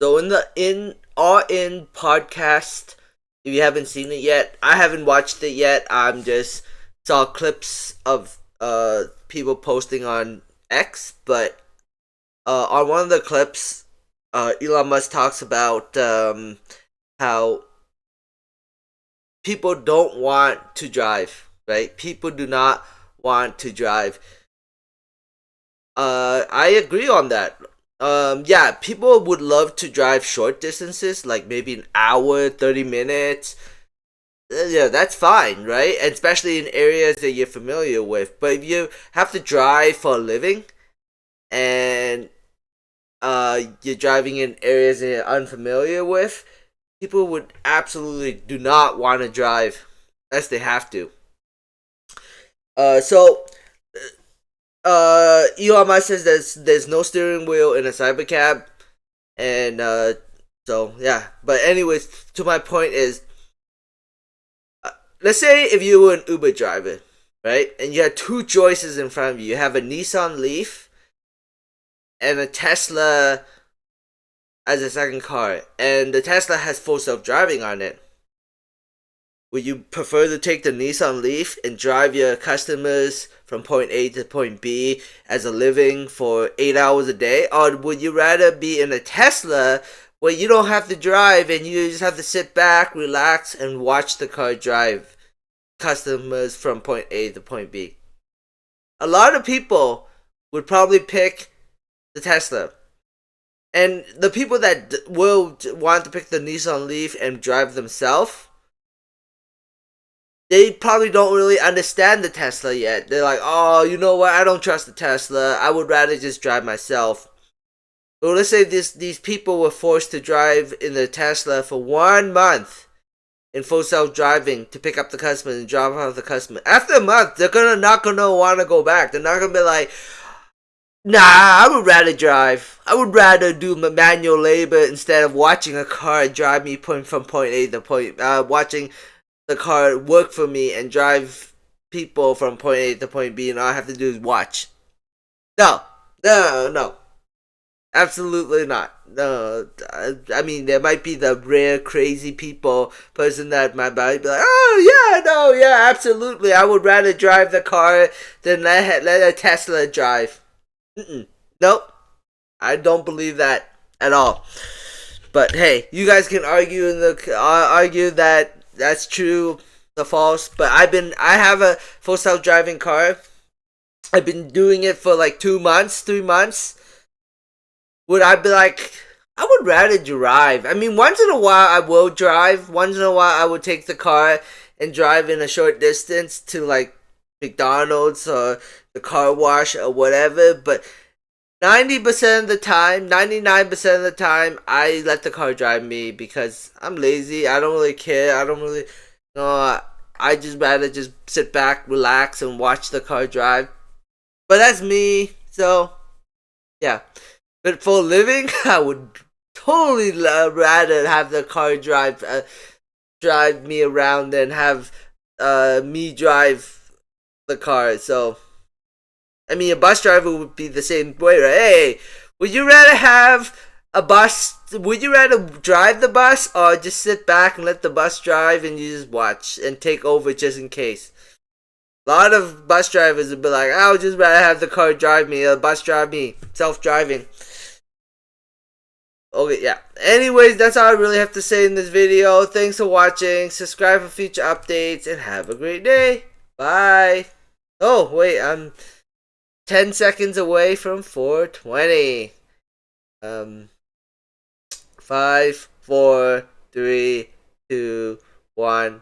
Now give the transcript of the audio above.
So in the All In podcast, if you haven't seen it yet, I haven't watched it yet. I'm just saw clips of people posting on X, but on one of the clips, Elon Musk talks about how people don't want to drive, right? People do not want to drive. I agree on that. Yeah, people would love to drive short distances, like maybe an hour, 30 minutes. Yeah, that's fine, right? And especially in areas that you're familiar with. But if you have to drive for a living and you're driving in areas that you're unfamiliar with, people would absolutely do not want to drive unless they have to. So Elon Musk says there's no steering wheel in a cybercab, and so yeah. But anyways, to my point is, let's say if you were an Uber driver, right, and you had two choices in front of you. You have a Nissan Leaf and a Tesla as a second car, and the Tesla has full self driving on it. Would you prefer to take the Nissan Leaf and drive your customers from point A to point B as a living for 8 hours a day? Or would you rather be in a Tesla where you don't have to drive and you just have to sit back, relax, and watch the car drive customers from point A to point B? A lot of people would probably pick the Tesla. And the people that will want to pick the Nissan Leaf and drive themselves, they probably don't really understand the Tesla yet. They're like, oh, you know what? I don't trust the Tesla. I would rather just drive myself. But let's say these people were forced to drive in the Tesla for 1 month in full self driving to pick up the customer and drop off the customer. After a month, they're not gonna want to go back. They're not gonna be like, nah, I would rather drive. I would rather do manual labor instead of watching a car drive me from point A to point. Watching the car work for me and drive people from point A to point B, and all I have to do is watch. No, no, absolutely not. No, I mean there might be the rare crazy person that might be like, oh yeah, no, yeah, absolutely. I would rather drive the car than let a Tesla drive. Nope, I don't believe that at all. But hey, you guys can argue that that's true, the false. But I have a full self driving car. I've been doing it for like 2 months, 3 months. Would I be like, I would rather drive? I mean, once in a while I will drive. Once in a while I would take the car and drive in a short distance to like McDonald's or the car wash or whatever. But 90% of the time, 99% of the time, I let the car drive me because I'm lazy. I don't really care. I don't really, no, I just rather just sit back, relax, and watch the car drive. But that's me. So, yeah. But for a living, I would totally rather have the car drive me around than have me drive the car. So, I mean, a bus driver would be the same way, right? Hey, would you rather have a bus? Would you rather drive the bus or just sit back and let the bus drive and you just watch and take over just in case? A lot of bus drivers would be like, I would just rather have the car drive me, the bus drive me, self-driving. Okay, yeah. Anyways, that's all I really have to say in this video. Thanks for watching. Subscribe for future updates and have a great day. Bye. Oh, wait, I'm 10 seconds away from 420. 5, 4, 3, 2, 1.